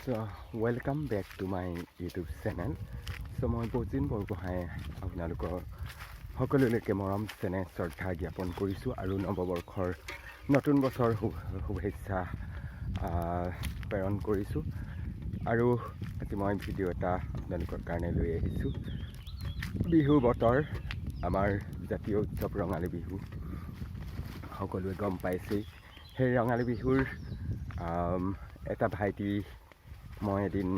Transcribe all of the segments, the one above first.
So welcome back to my YouTube channel. So মই বজিন বৰগোহাঁই আপোনালোকৰ সকলোলৈকে মৰম চেনেহ শ্ৰদ্ধা জ্ঞাপন কৰিছোঁ আৰু নৱবৰ্ষৰ নতুন বছৰ শুভেচ্ছা প্ৰেৰণ কৰিছোঁ। আৰু আজি মই ভিডিঅ' এটা আপোনালোকৰ কাৰণে লৈ আহিছোঁ। বিহু বতৰ, আমাৰ জাতীয় উৎসৱ ৰঙালী বিহু সকলোৱে গম পাইছেই। সেই ৰঙালী বিহুৰ এটা ভাইটি মই এদিন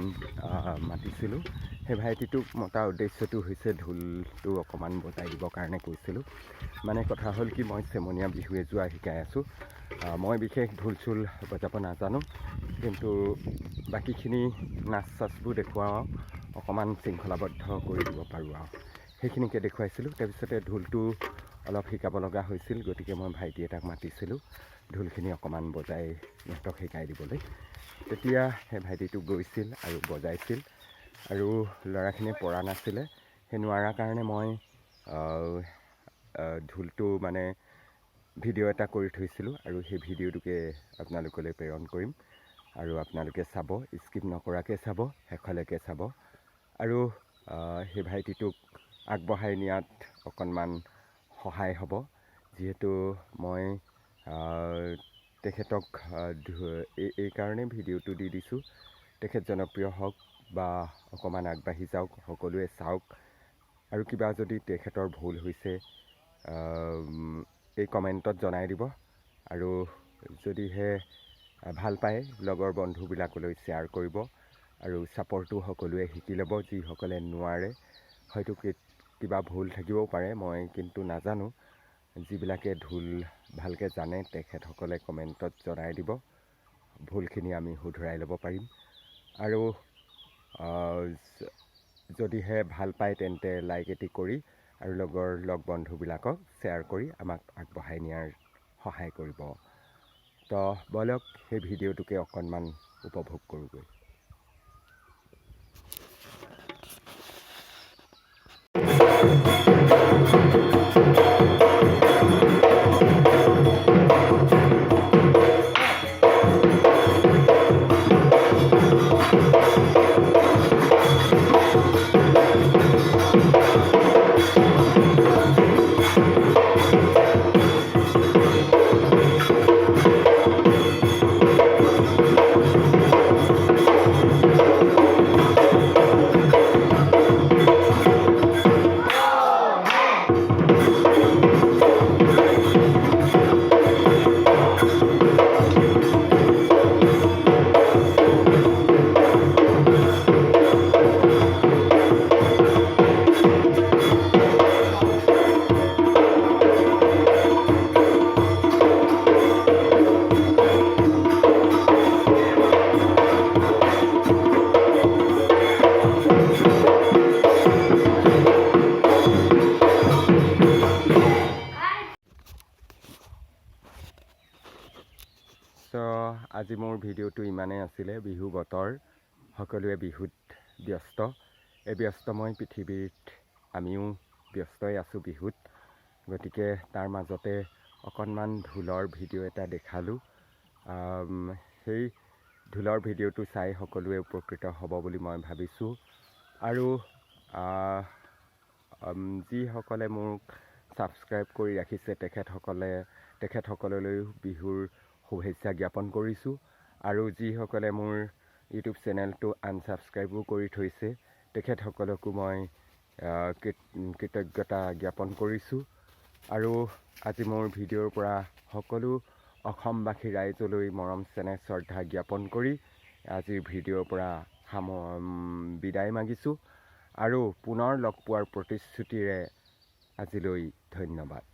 মাতিছিলোঁ। সেই ভাইটিটোক মতাৰ উদ্দেশ্যটো হৈছে ঢোলটো অকণমান বজাই দিবৰ কাৰণে কৈছিলোঁ। মানে কথা হ'ল কি, মই চেমনীয়া বিহু এজোৰা শিকাই আছোঁ। মই বিশেষ ঢোল চোল বজাব নাজানো, কিন্তু বাকীখিনি নাচ চাচবোৰ দেখুৱাওঁ, অকণমান শৃংখলাবদ্ধ কৰি দিব পাৰোঁ আৰু সেইখিনিকে দেখুৱাইছিলোঁ। তাৰপিছতে ঢোলটো অলপ শিকাব লগা হৈছিল, গতিকে মই ভাইটি এটাক মাতিছিলোঁ ঢোলখিনি অকণমান বজাই সিহঁতক শিকাই দিবলৈ। তেতিয়া সেই ভাইটিটো গৈছিল আৰু বজাইছিল, আৰু ল'ৰাখিনিয়ে পৰা নাছিলে। সেই নোৱাৰাৰ কাৰণে মই ঢোলটো মানে ভিডিঅ' এটা কৰি থৈছিলোঁ, আৰু সেই ভিডিঅ'টোকে আপোনালোকলৈ প্ৰেৰণ কৰিম। আৰু আপোনালোকে চাব, স্কিপ নকৰাকৈ চাব, শেষলৈকে চাব। আৰু সেই ভাইটিটোক আগবঢ়াই নিয়াত অকণমান সহায় হ'ব, যিহেতু মই তেখেতক এই কাৰণে ভিডিঅ'টো দি দিছোঁ, তেখেত জনপ্ৰিয় হওক বা অকণমান আগবাঢ়ি যাওক, সকলোৱে চাওক। আৰু কিবা যদি তেখেতৰ ভুল হৈছে এই কমেণ্টত জনাই দিব, আৰু যদিহে ভাল পায় লগৰ বন্ধুবিলাকলৈ শ্বেয়াৰ কৰিব, আৰু ছাপৰ্টো সকলোৱে শিকি ল'ব। যিসকলে নোৱাৰে, হয়তো কিবা ভুল থাকিবও পাৰে, মই কিন্তু নাজানো। যিবিলাকে ঢোল ভালকৈ জানে তেখেতসকলে কমেণ্টত জনাই দিব, ভুলখিনি আমি শুধৰাই ল'ব পাৰিম। আৰু যদিহে ভাল পায় তেন্তে লাইক এটি কৰি আৰু লগ বন্ধুবিলাকক শ্বেয়াৰ কৰি আমাক আগবঢ়াই নিয়াৰ সহায় কৰিব। তো বলক সেই ভিডিঅ'টোকে অকণমান উপভোগ কৰোঁগৈ। আজি মোৰ ভিডিঅ'টো ইমানেই আছিলে। বিহু বতৰ, সকলোৱে বিহুত ব্যস্ত। এই ব্যস্তময় পৃথিৱীত আমিও ব্যস্তই আছোঁ বিহুত, গতিকে তাৰ মাজতে অকণমান ঢোলৰ ভিডিঅ' এটা দেখালোঁ। সেই ঢোলৰ ভিডিঅ'টো চাই সকলোৱে উপকৃত হ'ব বুলি মই ভাবিছোঁ। আৰু যিসকলে মোক ছাবস্ক্ৰাইব কৰি ৰাখিছে তেখেতসকললৈও বিহুৰ শুভেচ্ছা জ্ঞাপন কৰিছোঁ। আৰু যিসকলে মোৰ ইউটিউব চেনেলটো আনছাবস্ক্ৰাইবো কৰি থৈছে তেখেতসকলকো মই কৃতজ্ঞতা জ্ঞাপন কৰিছোঁ। আৰু আজি মোৰ ভিডিঅ'ৰ পৰা সকলো অসমবাসী ৰাইজলৈ মৰম চেনেহ শ্ৰদ্ধা জ্ঞাপন কৰি আজিৰ ভিডিঅ'ৰ পৰা বিদায় মাগিছোঁ। আৰু পুনৰ লগ পোৱাৰ প্ৰতিশ্ৰুতিৰে আজিলৈ ধন্যবাদ।